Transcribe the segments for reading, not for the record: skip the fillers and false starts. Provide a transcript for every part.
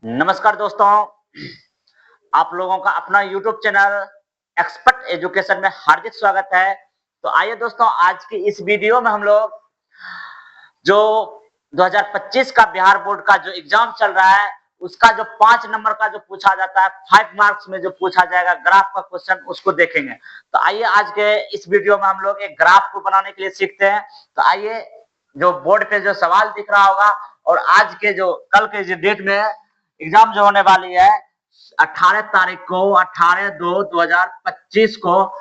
नमस्कार दोस्तों, आप लोगों का अपना यूट्यूब चैनल एक्सपर्ट एजुकेशन में हार्दिक स्वागत है। तो आइए दोस्तों, आज की इस वीडियो में हम लोग जो 2025 का बिहार बोर्ड का जो एग्जाम चल रहा है, उसका जो 5 नंबर का जो पूछा जाता है, 5 मार्क्स में जो पूछा जाएगा ग्राफ का क्वेश्चन, उसको देखेंगे। तो आइए आज के इस वीडियो में हम लोग एक ग्राफ को बनाने के लिए सीखते हैं। तो आइए, जो बोर्ड पे जो सवाल दिख रहा होगा और आज के जो कल के जो डेट में एग्जाम जो होने वाली है 18 तारीख को 18/2/2025 को,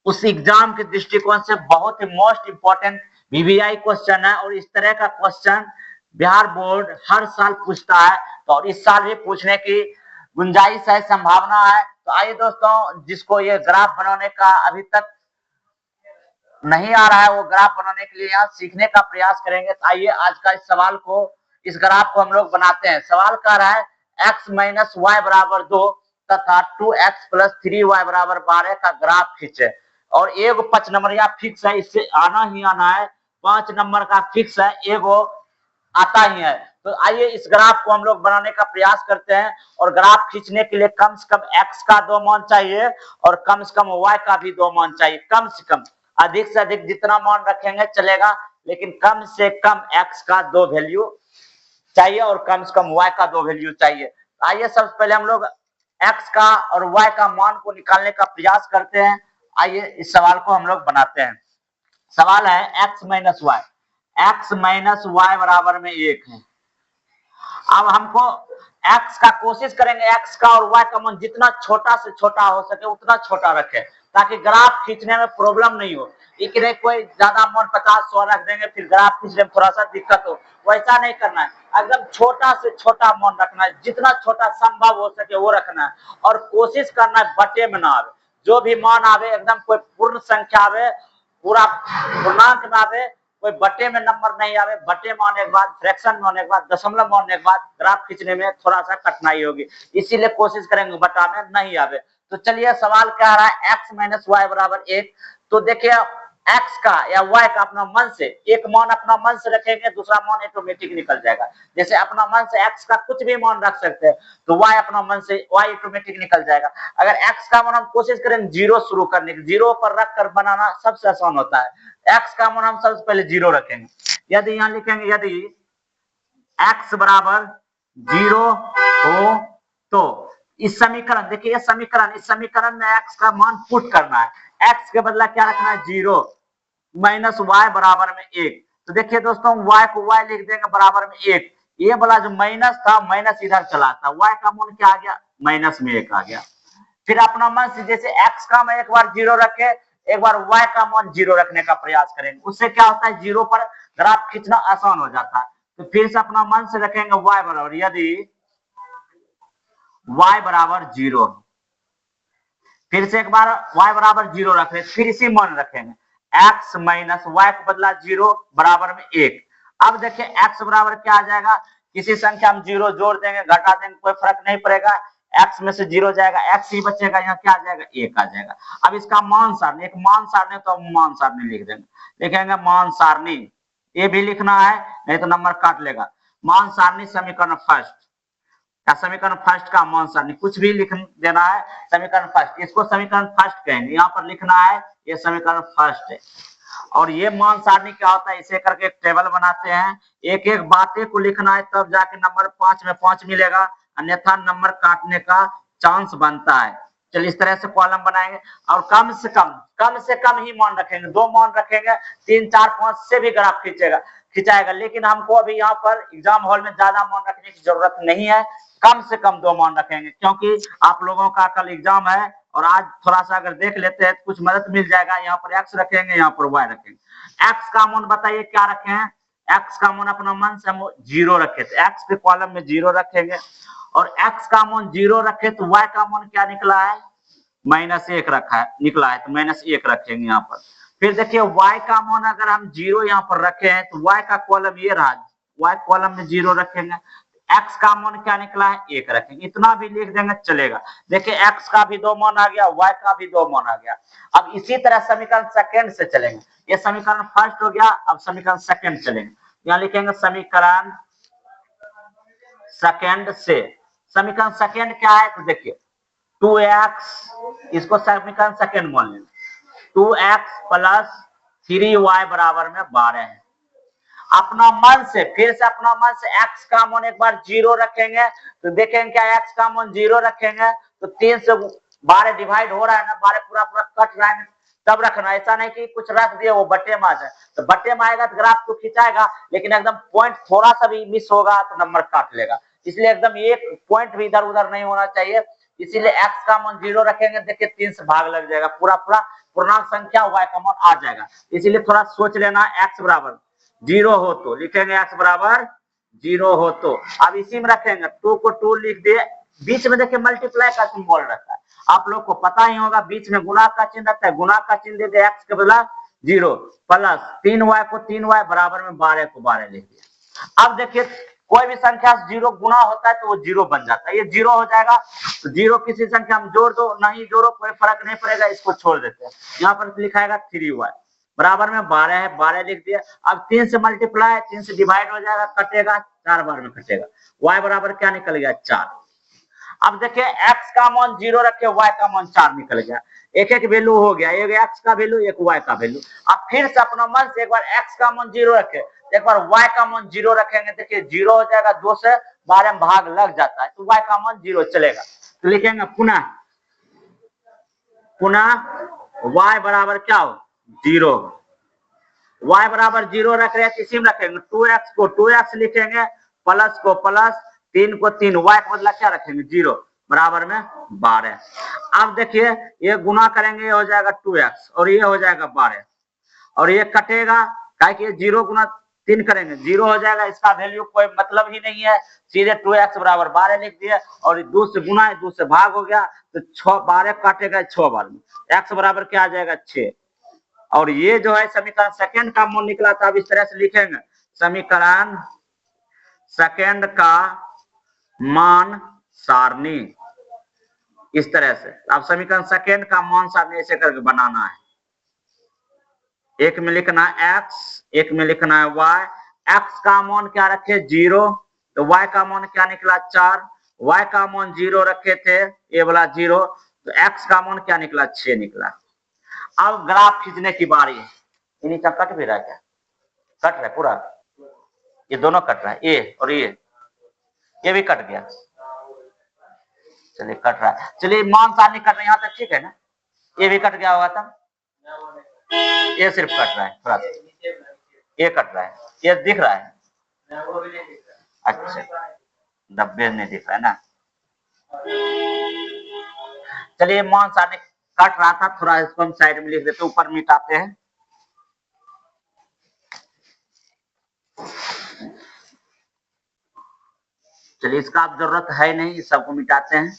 उस एग्जाम के दृष्टिकोण से बहुत ही मोस्ट इंपोर्टेंट वीवीआई क्वेश्चन है। और इस तरह का क्वेश्चन बिहार बोर्ड हर साल पूछता है, तो और इस साल भी पूछने की गुंजाइश है, संभावना है। तो आइए दोस्तों, जिसको ये ग्राफ बनाने का अभी तक नहीं आ रहा है, वो ग्राफ बनाने के लिए यहाँ सीखने का प्रयास करेंगे। तो आइए आज का इस सवाल को, इस ग्राफ को हम लोग बनाते हैं। सवाल कह रहा है x माइनस वाई बराबर 2 तथा 2x प्लस 3y बराबर 12 का ग्राफ खींचे। और एगो 5 नंबर या फिक्स है, इससे आना ही आना है। 5 नंबर का फिक्स है, एगो आता ही है। तो आइए इस ग्राफ को हम लोग बनाने का प्रयास करते हैं। और ग्राफ खींचने के लिए कम से कम x का 2 मान चाहिए और कम से कम y का भी 2 मान चाहिए। कम से कम, अधिक से अधिक जितना मान रखेंगे चलेगा, लेकिन कम से कम x का 2 वैल्यू चाहिए और कम से कम y का 2 वैल्यू चाहिए। आइए सबसे पहले हम लोग x का और y का मान को निकालने का प्रयास करते हैं। आइए इस सवाल को हम लोग बनाते हैं। सवाल है x माइनस वाई बराबर में 1 है। अब हमको x का कोशिश करेंगे, x का और y का मान जितना छोटा से छोटा हो सके उतना छोटा रखे, ताकि ग्राफ खींचने में प्रॉब्लम नहीं हो। इकरे कोई ज्यादा मान 50-100 रख देंगे, फिर ग्राफ खींचने में थोड़ा सा दिक्कत हो, वैसा नहीं करना है। एकदम छोटा से छोटा मान रखना है, जितना छोटा संभव हो सके वो रखना है। और कोशिश करना है बटे में ना आवे, जो भी मान आवे एकदम कोई पूर्ण संख्या आवे, पूरा पूर्णांक में आवे, कोई बटे में नंबर नहीं आवे। बटे में आने के बाद, फ्रैक्शन में आने के बाद, दशमलव में आने के बाद ग्राफ खींचने में थोड़ा सा कठिनाई होगी, इसीलिए कोशिश करेंगे बटा में नहीं आवे। तो चलिए, सवाल क्या रहा है, x माइनस वाई बराबर 1। तो देखिए, x का या y का अपना मन से, एक मान अपना मन से रखेंगे, दूसरा मान ऑटोमेटिक निकल जाएगा। जैसे अपना मन से x का कुछ भी मान रख सकते हैं, तो y अपना मन से y ऑटोमेटिक निकल जाएगा। अगर x का मान हम कोशिश करें जीरो शुरू करने की, जीरो पर रख कर बनाना सबसे आसान होता है। x का मान हम सबसे पहले जीरो रखेंगे। यदि यहाँ लिखेंगे, यदि x बराबर 0 हो तो इस समीकरण, देखिए इस समीकरण में x का मान पुट करना है। x के बदला क्या रखना है, 0 माइनस वाई बराबर में 1। तो देखिए दोस्तों, y को y लिख देंगे बराबर में 1। ये वाला जो माइनस था, माइनस इधर चला था, y का मान क्या आ गया, माइनस में 1 आ गया। फिर अपना मन से, जैसे x का मान एक बार 0 रखे, एक बार y का मान 0 रखने का प्रयास करेंगे। उससे क्या होता है, 0 पर ग्राफ खींचना आसान हो जाता है। तो फिर से अपना मन से रखेंगे y बराबर, यदि y बराबर 0, फिर से एक बार y बराबर 0 रख रहे, फिर इसी मान रखेंगे x माइनस वाई को बदला 0 बराबर में 1। अब देखिए x बराबर क्या आ जाएगा, किसी संख्या में 0 जोड़ देंगे, घटा देंगे, कोई फर्क नहीं पड़ेगा। x में से 0 जाएगा, x ही बचेगा, यहाँ क्या आ जाएगा, 1 आ जाएगा। अब इसका मान सारणी, एक मान सारणी, तो मान सारणी लिख देंगे, लिखेंगे मान सारणी। ये भी लिखना है, नहीं तो नंबर काट लेगा। मान सारणी समीकरण फर्स्ट का, समीकरण फर्स्ट का मान सारणी, कुछ भी लिख देना है। समीकरण फर्स्ट, इसको समीकरण फर्स्ट कहेंगे, यहाँ पर लिखना है ये समीकरण फर्स्ट है। और ये मान सारणी क्या होता है, इसे करके एक टेबल बनाते हैं, एक एक बातें को लिखना है, तब जाके नंबर 5 में 5 मिलेगा, अन्यथा नंबर काटने का चांस बनता है। चलिए इस तरह से कॉलम बनाएंगे। और कम से कम ही मान रखेंगे, 2 मान रखेंगे, 3, 4, 5 से भी ग्राफ खिंचाएगा। लेकिन हमको अभी यहाँ पर एग्जाम हॉल में ज्यादा मान रखने की जरूरत नहीं है, कम से कम 2 मान रखेंगे, क्योंकि आप लोगों का कल एग्जाम है। और आज थोड़ा सा अगर देख लेते हैं तो कुछ मदद मिल जाएगा। यहाँ पर x रखेंगे, यहाँ पर y रखेंगे। x का मान बताइए क्या रखे हैं, x का मान अपना मन से हम 0 रखे थे, x के कॉलम में 0 रखेंगे। और x का मान 0 रखे तो y का मान क्या निकला है, -1 रखा है, निकला है, तो -1 रखेंगे यहाँ पर। फिर देखिए y का मान अगर हम 0 यहाँ पर रखे हैं, तो y का कॉलम ये रहा, y कॉलम में 0 रखेंगे। x का मान क्या निकला है, 1 रखेंगे। इतना भी लिख देंगे चलेगा। देखिए x का भी 2 मान आ गया, y का भी 2 मान आ गया। अब इसी तरह समीकरण सेकंड से चलेंगे। ये समीकरण फर्स्ट हो गया, अब समीकरण सेकंड चलेंगे। यहाँ लिखेंगे समीकरण सेकेंड से। समीकरण सेकेंड क्या है तो देखिए 2x, इसको समीकरण सेकेंड मान लेंगे, 2x प्लस 3y बराबर में 12 है। अपना मन से फिर से अपना मन से x का मान एक बार 0 रखेंगे तो देखेंगे क्या x का मान 0 रखेंगे तो 3 से 12 डिवाइड हो रहा है ना, 12 पूरा पूरा कट रहा है, तब रखना, ऐसा नहीं कि कुछ रख दिए वो बट्टे में आ जाए। तो बट्टे में आएगा तो ग्राफ तो खिंचाएगा, लेकिन एकदम पॉइंट थोड़ा सा भी मिस होगा तो नंबर काट लेगा। इसलिए एकदम एक पॉइंट भी इधर उधर नहीं होना चाहिए, इसीलिए x का मान 0 रखेंगे, देखिए 3 से भाग लग जाएगा, पूरा पूरा पूर्णांक संख्या y का मान आ जाएगा। इसीलिए थोड़ा सोच लेना, x बराबर 0 हो तो लिखेंगे x बराबर 0 हो तो। अब इसी में रखेंगे 2 को 2 लिख दिए, बीच में देखिए मल्टीप्लाई का सिंबल रहता है, आप लोग को पता ही होगा, बीच में गुणा का चिन्ह रहता है, गुणा का चिन्ह दे दिया x के बदला 0 प्लस 3y को 3y बराबर में 12 को 12 लिख दिया। अब देखिए कोई भी संख्या से 0 गुणा होता है तो वो 0 बन जाता है, ये 0 हो जाएगा तो 0 किसी संख्या में जोड़ दो, नहीं जोड़ो कोई फर्क नहीं पड़ेगा, इसको छोड़ देते हैं। यहाँ पर लिखाएगा 3y बराबर में 12 है, 12 लिख दिया। अब 3 से मल्टीप्लाई, 3 से डिवाइड हो जाएगा, कटेगा 4 बार में कटेगा, y बराबर क्या निकल गया 4। अब देखिए x का मान 0 रखे, y का मान 4 निकल गया, एक एक वैल्यू हो गया, एक x का वैल्यू एक y का वैल्यू। अब फिर से अपना मन से एक बार x का मान 0 रखे, एक बार y का मान 0 रखेंगे, देखिए 0 हो जाएगा, 2 से 12 में भाग लग जाता है तो y का मान 0 चलेगा। तो लिखेंगे पुनः y बराबर क्या हो 0, y बराबर 0 रख रहे हैं तो इसी में रखेंगे 2x को 2x लिखेंगे, प्लस को प्लस, 3 को 3, y का बदला क्या रखेंगे 0 बराबर में 12। अब देखिए ये गुना करेंगे, ये हो जाएगा 2x और ये हो जाएगा 12 और ये कटेगा, क्या कि 0 गुना 3 करेंगे 0 हो जाएगा, इसका वैल्यू कोई मतलब ही नहीं है, सीधे 2x बराबर 12 लिख दिए और 2 से गुना है 2 से भाग हो गया तो 6 12 काटेगा 6 बार में, x बराबर क्या आ जाएगा 6। और ये जो है समीकरण सेकंड का मान निकला था। अब इस तरह से लिखेंगे समीकरण सेकंड का मान सारणी, इस तरह से। अब समीकरण सेकंड का मान सारणी ऐसे करके बनाना है, एक में लिखना है x, एक में लिखना है y। x का मान क्या रखे 0 तो y का मान क्या निकला 4, y का मान 0 रखे थे ये वाला 0 तो x का मान क्या निकला 6 निकला। अब ग्राफ खींचने की बारी है, ये नीचा कट भी रहा है क्या, कट रहा है पूरा, ये दोनों कट रहा है, ये और ये भी कट गया, चलिए कट रहा है, चलिए मान सारणी कट रहा है यहाँ तक ठीक है ना, ये भी कट गया होगा था, ये सिर्फ कट रहा है थोड़ा सा, ये कट रहा है, ये दिख रहा है, अच्छा डब्बे में दिख रहा है ना। चलिए मान सारणी कट रहा था, थोड़ा इसको हम साइड में लिख देते, ऊपर मिटाते हैं। चलिए इसका अब जरूरत है नहीं, इस सबको मिटाते हैं।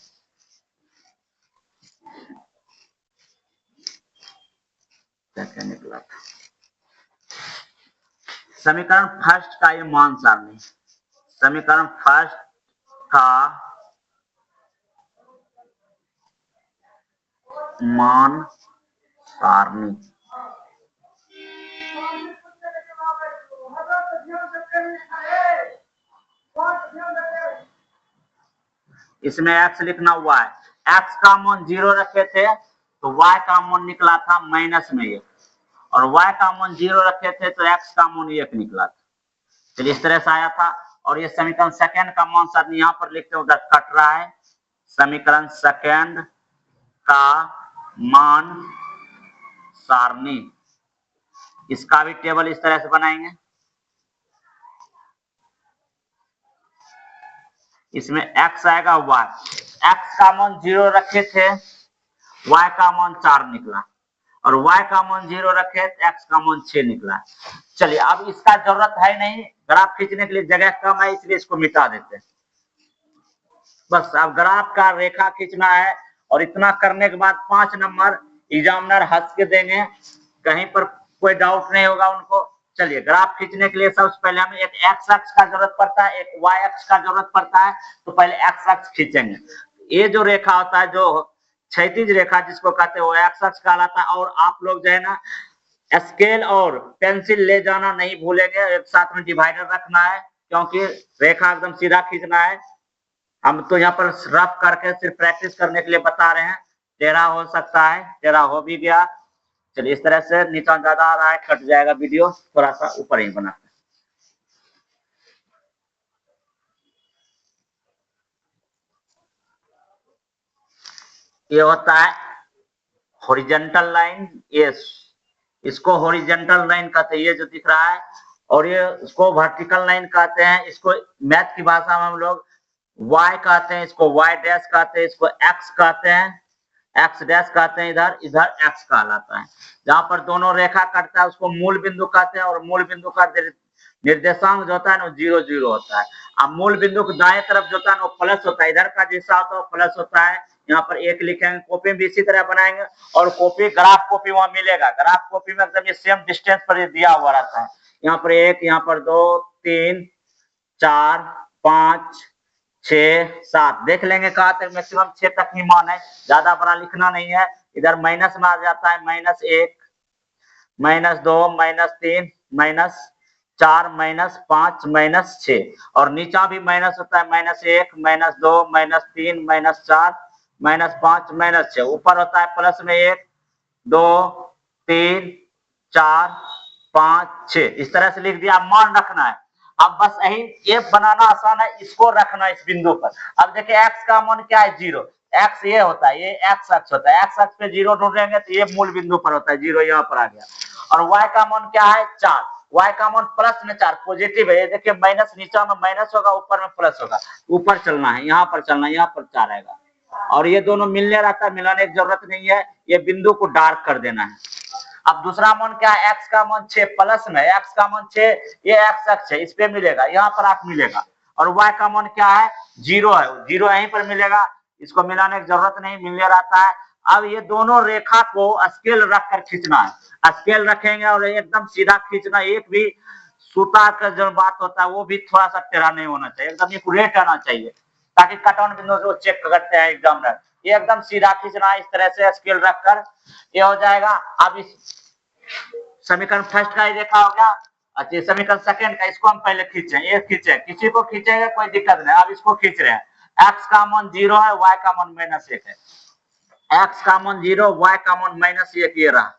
क्या क्या निकला था समीकरण फर्स्ट का ये मान सारणी, समीकरण फर्स्ट का मान सारणी, इसमें x लिखना हुआ है, x का मान 0 रखे थे तो y का मान निकला था माइनस में 1 और y का मान 0 रखे थे तो x का मान 1 निकला था। चलिए इस तरह से आया था। और ये समीकरण सेकंड का मान सारणी यहाँ पर लिखते हैं, उधर कट रहा है, समीकरण सेकंड का मान सारणी, इसका भी टेबल इस तरह से बनाएंगे, इसमें x आएगा y, x का मान 0 रखे थे, y का मान 4 निकला और y का मान 0 रखे तो x का मान 6 निकला। चलिए अब इसका जरूरत है नहीं, ग्राफ खींचने के लिए जगह कम है इसलिए इसको मिटा देते हैं। बस अब ग्राफ का रेखा खींचना है और इतना करने के बाद 5 नंबर एग्जामिनर हंस के देंगे, कहीं पर कोई डाउट नहीं होगा उनको। चलिए ग्राफ खींचने के लिए सबसे पहले हमें एक एक्स अक्ष का जरूरत पड़ता है, एक वाई अक्ष का जरूरत पड़ता है, तो पहले एक्स अक्ष खींचेंगे। ये जो रेखा होता है जो क्षैतिज रेखा जिसको कहते हैं वो एक्स अक्ष कहलाता है। और आप लोग जो है ना स्केल और पेंसिल ले जाना नहीं भूलेंगे, एक साथ में डिवाइडर रखना है क्योंकि रेखा एकदम सीधा खींचना है, हम तो यहाँ पर रफ करके सिर्फ प्रैक्टिस करने के लिए बता रहे हैं। 13 हो सकता है, 13 हो भी गया। चलिए इस तरह से नीचा ज्यादा आ रहा है, कट जाएगा वीडियो, थोड़ा सा ऊपर ही बना। ये होता है हॉरिजॉन्टल लाइन, ये इसको हॉरिजॉन्टल लाइन कहते हैं, ये जो दिख रहा है, और ये इसको वर्टिकल लाइन कहते हैं। इसको मैथ की भाषा में हम लोग y कहते हैं, इसको y डैश कहते हैं, इसको x कहते हैं, x डैश कहते हैं, इधर इधर x कहलाता है। जहां पर दोनों रेखा कटता है उसको मूल बिंदु कहते हैं, और मूल बिंदु का निर्देशांक जो होता है ना 0 0 होता है। अब मूल बिंदु के दाएं तरफ जो होता है वो प्लस होता है, इधर का जैसा होता है वो प्लस होता है। यहाँ पर एक लिखेंगे, कॉपी में भी इसी तरह बनाएंगे, और कॉपी ग्राफ कॉपी वहां मिलेगा, ग्राफ कॉपी में एकदम ये सेम डिस्टेंस पर दिया हुआ रहता है। यहाँ पर 1, यहाँ पर 2, 3, 4, 5, 6, 7 देख लेंगे, कहा तक मैक्सिमम 6 तक ही मान है, ज्यादा बड़ा लिखना नहीं है। इधर माइनस में आ जाता है, -1, -2, -3, -4, -5, -6, और नीचा भी माइनस होता है, -1, -2, -3, -4, -5, -6। ऊपर होता है प्लस में 1, 2, 3, 4, 5, 6, इस तरह से लिख दिया। मान रखना है, अब बस यही एफ बनाना आसान है, इसको रखना इस बिंदु पर। अब देखिए एक्स का मान क्या है, 0। एक्स ये होता है, ये एक्स अक्ष होता है, एक्स अक्ष पे 0 ढूंढेंगे तो ये मूल बिंदु पर होता है, 0 यहाँ पर आ गया। और y का मान क्या है, 4। y का मान प्लस में 4 पॉजिटिव है, ये देखिए माइनस, नीचा में माइनस होगा, ऊपर में प्लस होगा, ऊपर चलना है, यहाँ पर चलना है, यहाँ पर 4 आएगा। और ये दोनों मिलने रहता है, मिलाने की जरूरत नहीं है, ये बिंदु को डार्क कर देना है। अब दूसरा मान क्या है, x का मान 6 प्लस में, x का मान 6, ये x अक्ष है, इस पे मिलेगा, यहाँ पर 8 मिलेगा। और y का मान क्या है, 0 है, 0 यहीं पर मिलेगा, इसको मिलाने की जरूरत नहीं, मिलने रहता है। अब ये दोनों रेखा को स्केल रख कर खींचना है, स्केल रखेंगे और एकदम सीधा खींचना, एक भी सूता का जो बात होता है वो भी थोड़ा सा टेढ़ा नहीं होना चाहिए, एकदम एक्यूरेट आना चाहिए, ताकि कट ऑन बिंदु को चेक करते हैं एग्जामिनर। ये एकदम सीधा खींचना है, इस तरह से स्केल रखकर ये हो जाएगा। अब इस समीकरण फर्स्ट का ही देखा हो गया। अच्छा, समीकरण सेकंड का, इसको हम पहले खींचे, ये खींचे, किसी को खींचेंगे कोई दिक्कत नहीं। अब इसको खींच रहे हैं, x का मान 0 है, y का मान -1 है, x का मान 0, y का मान -1, ये रहा,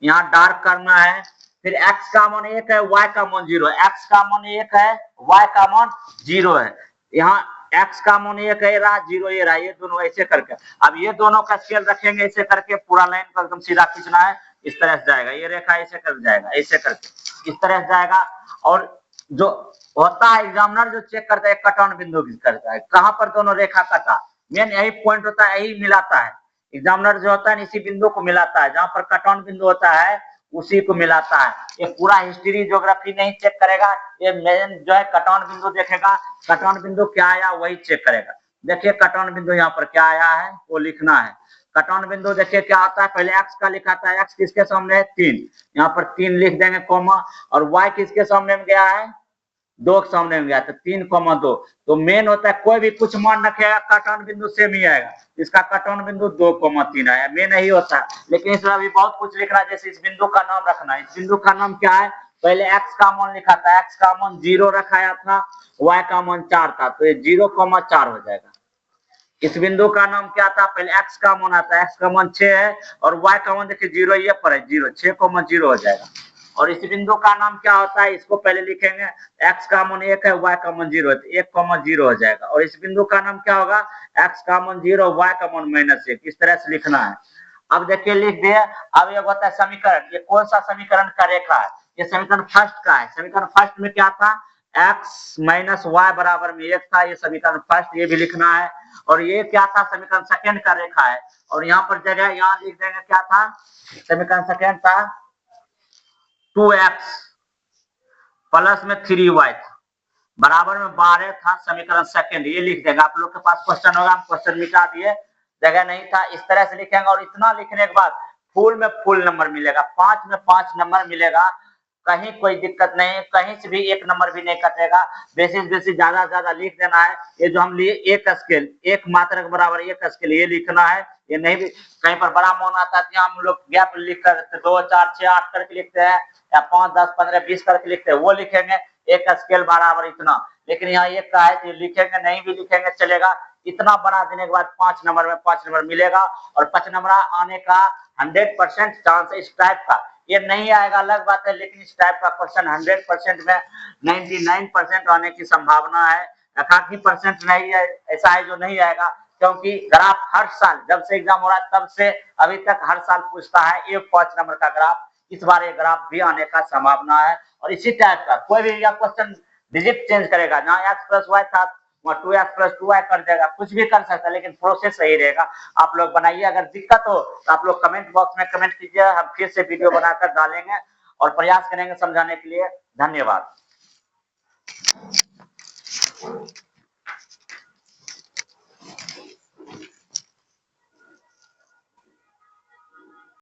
यहाँ डार्क करना है। फिर x का मान 1 है, y का मान 0 है, x का मान 1 है, y का मान 0 है, यहाँ x का मान 1 है, रहा 0, ये रहा, ये दोनों ऐसे करके। अब ये दोनों का स्केल रखेंगे, ऐसे करके पूरा लाइन को एकदम सीधा खींचना है, इस तरह से जाएगा, ये रेखा ऐसे कर जाएगा, ऐसे करके इस तरह से जाएगा। और जो होता है एग्जामिनर जो चेक करता है, कट ऑन बिंदु की करता है, कहां पर दोनों रेखा कटा, मेन यही पॉइंट होता है, यही मिलाता है। एग्जामिनर जो होता है इसी बिंदु को मिलाता है, जहां पर कट ऑन बिंदु होता है उसी को मिलाता है। ये पूरा हिस्ट्री ज्योग्राफी नहीं चेक करेगा, ये मेन जो है कट ऑन बिंदु देखेगा, कट ऑन बिंदु क्या आया वही चेक करेगा। देखिए कट ऑन बिंदु यहाँ पर क्या आया है वो लिखना है। कट ऑन बिंदु देखिए क्या आता है, पहले x का लिखा था, x किसके सामने है, 3, यहाँ पर 3 लिख देंगे कॉमा, और y किसके सामने में गया है, 2 के सामने में गया, तो 3,2। तो मेन होता है कोई भी कुछ मान रखेगा कट ऑन बिंदु सेम ही आएगा, इसका कट ऑन बिंदु 2,3 आया, मेन यही होता है। लेकिन इसमें अभी बहुत कुछ लिखना है, जैसे इस बिंदु का नाम रखना है, इस बिंदु का नाम क्या है, पहले x का मान लिखा था, x का मान 0 रखाया था, y का मान 4 था, तो ये 0,4 हो जाएगा। इस बिंदु का नाम क्या था, पहले x का मान आता है, x का मान 6 है, और y का मान देखिए 0 ये पर है, 0, 6,0 हो जाएगा। और इस बिंदु का नाम क्या होता है, इसको पहले लिखेंगे, x का मान 1 है, y का मान 0 है, तो 1,0 हो जाएगा। और इस बिंदु का नाम क्या होगा, x का मान 0, y का मान -1, इस तरह से लिखना है। अब देखिए लिख दिए। अब ये होता है समीकरण, ये कौन सा समीकरण का रेखा है, ये समीकरण फर्स्ट का है। समीकरण फर्स्ट में क्या था, x माइनस y बराबर में 1 था, ये समीकरण फर्स्ट, ये भी लिखना है। और ये क्या था, समीकरण सेकंड का रेखा है, और यहाँ पर जगह यहाँ लिख देंगे, क्या था, समीकरण सेकंड था 2x प्लस में 3y था, बराबर में 12 था, समीकरण सेकंड, ये लिख देंगे। आप लोग के पास क्वेश्चन होगा, हम क्वेश्चन मिटा दिए, जगह नहीं था, इस तरह से लिखेंगे। और इतना लिखने के बाद फुल में फुल नंबर मिलेगा, 5 में 5 नंबर मिलेगा, कहीं कोई दिक्कत नहीं, कहीं से भी 1 नंबर भी नहीं कटेगा। बेसिस ज्यादा ज्यादा लिख देना है। ये जो हम लिए एक स्केल, एक मात्रा के बराबर एक स्केल, ये लिखना है। ये नहीं भी कहीं पर बड़ा मान आता है तो हम लोग गैप लिख कर 2, 4, 6, 8 करके लिखते हैं, या 5, 10, 15, 20 करके लिखते हैं, वो लिखेंगे। एक स्केल बराबर इतना, लेकिन यहाँ एक का है कि लिखेंगे नहीं भी लिखेंगे चलेगा, इतना बना देने के बाद 5 नंबर में 5 नंबर मिलेगा और 5 नंबर आने का 100% चांस है इस टाइप का। ये नहीं आएगा अलग बात है, लेकिन इस टाइप का क्वेश्चन 100% में 99% आने की संभावना है। एकाकी परसेंट नहीं है, ऐसा है जो नहीं आएगा, क्योंकि ग्राफ हर साल जब से एग्जाम हो रहा है तब से अभी तक हर साल पूछता है ये 5 नंबर का ग्राफ। इस बार ये ग्राफ भी आने का संभावना है। और इसी टाइप का कोई भी यह क्वेश्चन डिजिट चेंज करेगा, जहाँ x प्लस वाई था वहाँ 2x प्लस 2y कर देगा, कुछ भी कर सकता है, लेकिन प्रोसेस सही रहेगा। आप लोग बनाइए, अगर दिक्कत हो तो आप लोग कमेंट बॉक्स में कमेंट कीजिए, हम फिर से वीडियो बनाकर डालेंगे और प्रयास करेंगे समझाने के लिए। धन्यवाद।